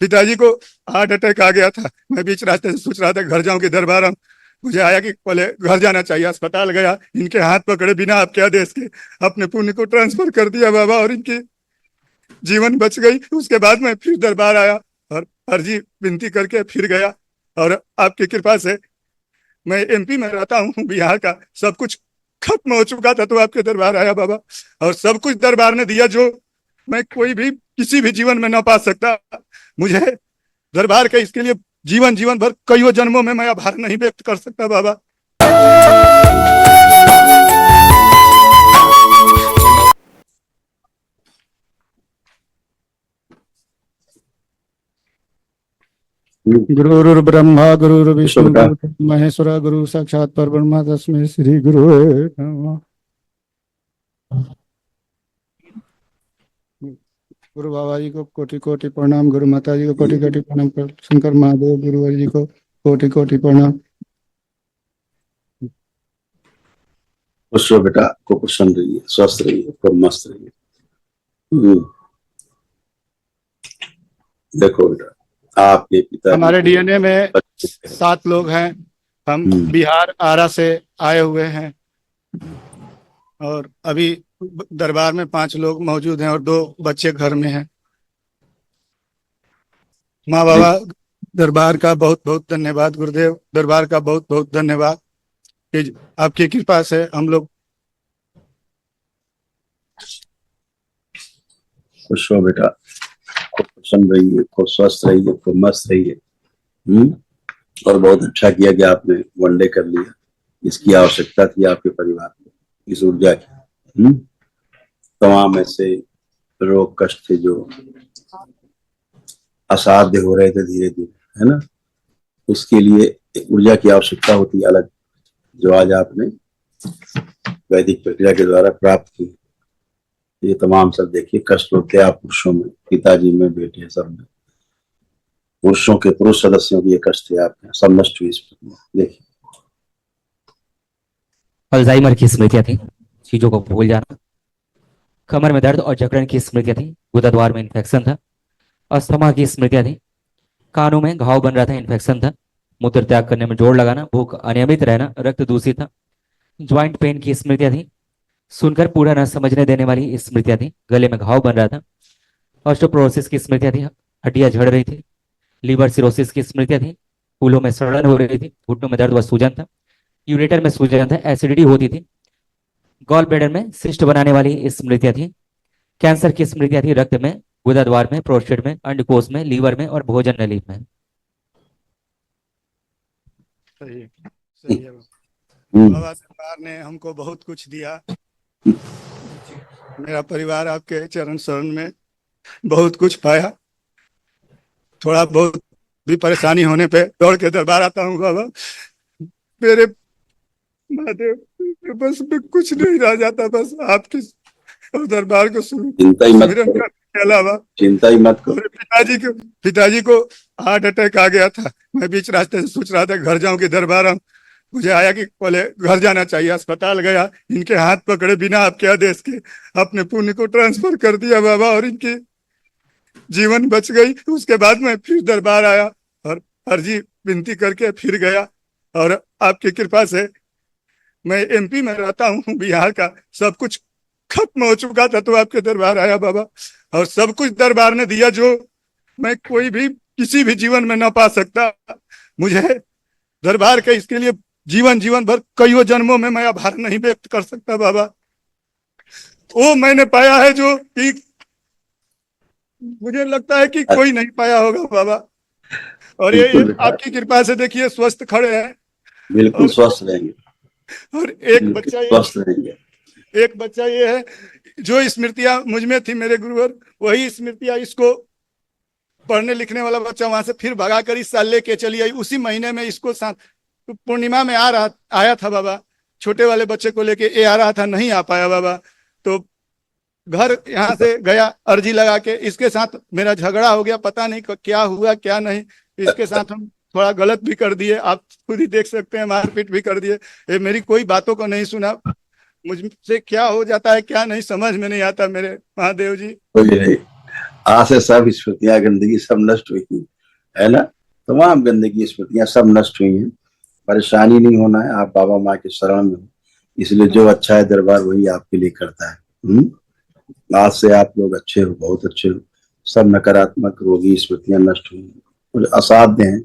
पिताजी को heart attack आ गया था। मैं बीच रास्ते से सोच रहा था घर जाऊं कि दरबार आऊं। मुझे आया कि पहले घर जाना चाहिए। अस्पताल गया, इनके हाथ पकड़े बिना आप क्या देश के अपने पुण्य को ट्रांसफर कर दिया बाबा, और इनकी जीवन बच गई। उसके बाद मैं फिर दरबार आया और अर्जी विनती करके फिर गया, और आपकी कृपा से मैं एमपी में रहता हूँ, बिहार का। सब कुछ खत्म हो चुका था तो आपके दरबार आया बाबा, और सब कुछ दरबार ने दिया जो मैं कोई भी किसी भी जीवन में ना पा सकता। मुझे दरबार के इसके लिए जीवन जीवन भर कईयों जन्मों में मैं आभार नहीं व्यक्त कर सकता बाबा। गुरुर्ब्रह्मा गुरुर्विष्णु गुरुर्देवो महेश्वर, गुरु साक्षात परब्रह्म तस्मै श्री गुरुवे नमः। गुरु बाबा जी को कोटि कोटि प्रणाम, गुरु माता जी को कोटि कोटि प्रणाम, शंकर महादेव गुरुवर जी को कोटि कोटि प्रणाम। खुश रहो बेटा, को प्रसन्न रहिए, स्वस्थ रहिए, खूब मस्त रहिए। देखो बेटा, आपके पिता हमारे डीएनए में 7 लोग हैं। हम बिहार आरा से आए हुए हैं, और अभी दरबार में 5 लोग मौजूद हैं और 2 बच्चे घर में हैं। माँ बाबा, दरबार का बहुत बहुत धन्यवाद। गुरुदेव, दरबार का बहुत बहुत धन्यवाद कि आपकी कृपा से हम लोग। खुश हो बेटा, खूब प्रसन्न रहिए, खूब स्वस्थ रहिए, खूब मस्त रहिए। और बहुत अच्छा किया कि आपने वनडे कर लिया। इसकी आवश्यकता थी आपके परिवार को, इस ऊर्जा की। तमाम ऐसे रोग कष्ट थे जो असाध्य हो रहे थे धीरे धीरे, है ना। उसके लिए ऊर्जा की आवश्यकता होती है अलग, जो आज आपने वैदिक प्रक्रिया के द्वारा प्राप्त की। ये तमाम सब देखिए कष्ट होते हैं आप पुरुषों में, पिताजी में, बेटे सब में। पुरुषों के पुरुष सदस्यों की ये कष्ट है आपके, सब नष्ट हुई इस प्रक्रिया। देखिए, अल्जाइमर की स्मृतियां थी, चीजों को भूल जाना। कमर में दर्द और जकड़न की स्मृतियां थी, गुदाद्वार में इन्फेक्शन था। अस्थमा की स्मृतियां थी, कानों में घाव बन रहा था, इन्फेक्शन था। मूत्र त्याग करने में जोर लगाना, भूख अनियमित रहना, रक्त दूषित था। ज्वाइंट पेन की स्मृतियां थी, सुनकर पूरा न समझने देने वाली स्मृतियां थी। गले में घाव बन रहा था। ऑस्टियोपोरोसिस की स्मृतियां थी, हड्डियां झड़ रही थी। लीवर सिरोसिस की स्मृतियां थी, फूलों में सड़न हो रही थी। घुटनों में दर्द व सूजन था। यूरेटर में सूजन था, एसिडिटी होती थी। गॉल ब्लैडर में सिस्ट बनाने वाली स्मृतियां थी। कैंसर की स्मृतियां थी, रक्त में, गुदाद्वार में, प्रोस्टेट में, अंडकोश में, लीवर में और भोजन नली में। सही है, सही है। बाबा सरकार ने हमको बहुत कुछ दिया। मेरा परिवार आपके चरण शरण में बहुत कुछ पाया। थोड़ा बहुत भी परेशानी होने पे दौड़ के दरबार आता हूँ बाबा। मेरे महादेव, बस में कुछ नहीं रह जाता, बस आपके दरबार को सुमिरन करने के अलावा। चिंता ही मत करो। पिताजी को हार्ट अटैक आ गया था। मैं बीच रास्ते से सोच रहा था घर जाऊं कि दरबार आऊं। मुझे आया कि पहले घर जाना चाहिए। अस्पताल गया, इनके हाथ पकड़े बिना आपके आदेश के अपने पुण्य को ट्रांसफर कर दिया बाबा, और इनकी जीवन बच गई। उसके बाद मैं फिर दरबार आया और अर्जी विनती करके फिर गया, और आपकी कृपा से मैं एमपी में रहता हूँ, बिहार का। सब कुछ खत्म हो चुका था तो आपके दरबार आया बाबा, और सब कुछ दरबार ने दिया जो मैं कोई भी किसी भी जीवन में ना पा सकता। मुझे दरबार के इसके लिए जीवन जीवन भर कईयों जन्मों में मैं आभार नहीं व्यक्त कर सकता बाबा। वो मैंने पाया है जो कि मुझे लगता है कि कोई नहीं पाया होगा बाबा। और ये आपकी कृपा से देखिए स्वस्थ खड़े हैं। बिल्कुल स्वस्थ रहेंगे। और एक बच्चा ये है जो स्मृतियां मुझ में थी, मेरे गुरुवर वही स्मृतियां इसको पढ़ने लिखने वाला बच्चा वहां से फिर भगा कर इस साल लेके चली आई। उसी महीने में इसको पूर्णिमा में आया था बाबा। छोटे वाले बच्चे को लेके आ रहा था, नहीं आ पाया बाबा। तो घर यहाँ से गया अर्जी लगा के, इसके साथ मेरा झगड़ा हो गया। पता नहीं क्या हुआ क्या नहीं, इसके साथ हम थोड़ा गलत भी कर दिए। आप खुद ही देख सकते हैं, मारपीट भी कर दिए। ये मेरी कोई बातों को नहीं सुना। मुझसे क्या हो जाता है क्या नहीं समझ में नहीं आता मेरे महादेव जी। आज से सब स्मृतियां गंदगी सब नष्ट हुई है ना। तमाम गंदगी स्मृतियां सब नष्ट हुई हैं। परेशानी नहीं होना है, आप बाबा माँ के शरण में हो, इसलिए जो अच्छा है दरबार वही आपके लिए करता है। आज से आप लोग अच्छे हो, बहुत अच्छे हो। सब नकारात्मक रोगी स्मृतियां नष्ट हुई हैं। कुछ असाध्य हैं,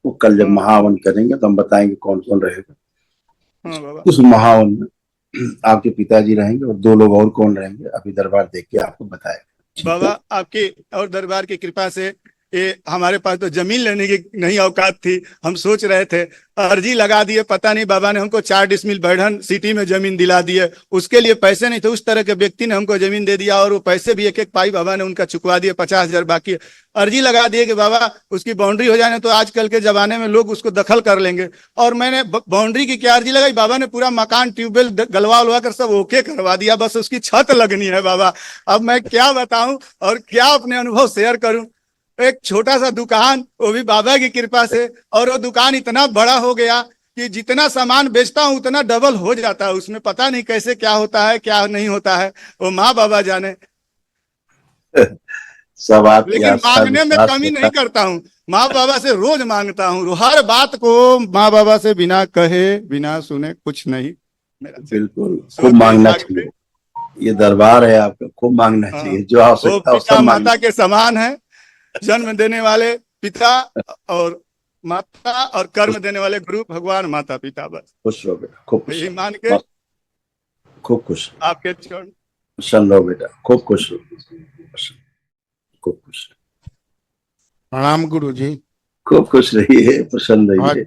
वो कल जब महावन करेंगे तो हम बताएंगे कौन कौन रहेगा। हाँ बाबा। उस महावन में आपके पिताजी रहेंगे और 2 लोग और कौन रहेंगे अभी दरबार देख के आपको बताएगा। ठीक है? बाबा आपकी और दरबार की कृपा से ये हमारे पास तो जमीन लेने की नहीं औकात थी। हम सोच रहे थे, अर्जी लगा दिए, पता नहीं बाबा ने हमको 4 डिसमिल बैठन सिटी में जमीन दिला दिए। उसके लिए पैसे नहीं थे, उस तरह के व्यक्ति ने हमको जमीन दे दिया और वो पैसे भी एक एक पाई बाबा ने उनका चुकवा दिए। 50,000 बाकी अर्जी लगा दिए कि बाबा उसकी बाउंड्री हो जाए तो आजकल के जमाने में लोग उसको दखल कर लेंगे। और मैंने बाउंड्री की क्या अर्जी लगाई, बाबा ने पूरा मकान ट्यूबवेल गलवा उलवा कर सब ओके करवा दिया, बस उसकी छत लगनी है बाबा। अब मैं क्या बताऊं और क्या अपने अनुभव शेयर करूं। एक छोटा सा दुकान, वो भी बाबा की कृपा से, और वो दुकान इतना बड़ा हो गया कि जितना सामान बेचता हूँ उतना डबल हो जाता है उसमें। पता नहीं कैसे क्या होता है क्या नहीं होता है, वो माँ बाबा जाने। सब आपकी लेकिन आस्था मांगने में विश्वास कमी के नहीं साथ। करता हूँ, माँ बाबा से रोज मांगता हूँ। हर बात को माँ बाबा से बिना कहे बिना सुने कुछ नहीं। मेरा बिल्कुल खूब सोते ही मांगना जागते। चाहिए, ये दरबार है आपका, खूब मांगना हाँ, चाहिए, जो वो आवश्यकता हो सब पिता मांगना। माता के समान है। जन्म देने वाले पिता और माता और कर्म देने वाले गुरु भगवान माता पिता, बस खुश रहो बेटा, खूब खुश यही रहो, मान के मस्त, खूब खुश आपके चरण। प्रसन्न रहो बेटा, खूब खुश रहो, खूब खुश रहो। प्रणाम गुरु जी। खूब खुश रहिए, प्रसन्न रहिए।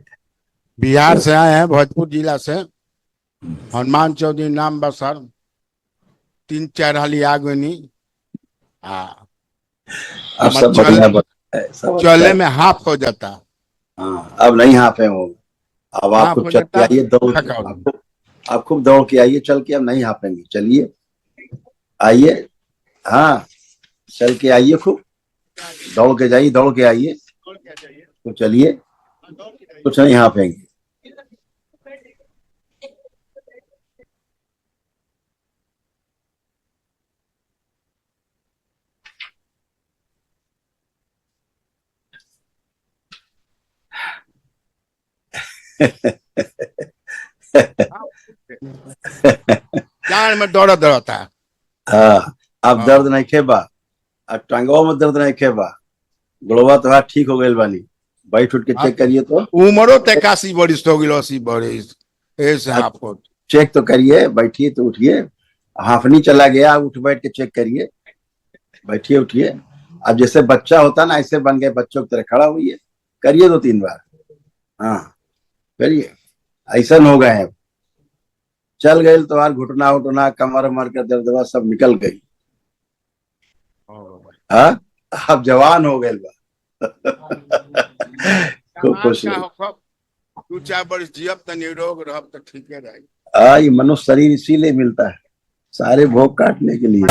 बिहार से आए हैं, भोजपुर जिला से। हनुमान चौधरी नाम बा सर। 3-4 हाली आगनी अब सब बढ़िया बढ़िया है, सब अच्छा चले है। में हाफ हो जाता। हाँ, अब नहीं हाफे हो, अब आप हाफ खूब हो चल के जाता आइए, दौड़ के थका हो। आप खूब दौड़ के आइए चल के, अब नहीं हाफेंगे, चलिए आइए। हाँ, चल के आइए, खूब दौड़ के जाइए, दौड़ के आइए, तो चलिए, कुछ नहीं हाफेंगे। जान में दौड़ा दौड़ता है। हाँ, अब हाँ। दर्द नहीं खेबा, अब टांगों में दर्द नहीं खेबा, गोड़वा तो ठीक हो गई बानी। बैठ उठ के चेक करिए तो, उम्रो 81 बरिस हो गई, 80 बरिस ऐसे हाफ हो। चेक तो करिए, बैठिए तो उठिए, हाफनी चला गया, उठ बैठ के चेक करिए, बैठिए उठिए। अब जैसे बच्चा होता ना, ऐसे बन गए, बच्चों की तरह खड़ा हुई, करिए 2-3 बार। हाँ करिए, ऐसा हो गए हैं। चल गए तो यार, घुटना उठना कमर उमर का दर्द सब निकल गई। हाँ, अब जवान हो गए बा। खूब खुश रहो। 2-4 बरिस जियब तो निरोग रहब तो ठीक है रही। ये मनुष्य शरीर इसीलिए मिलता है, सारे भोग काटने के लिए।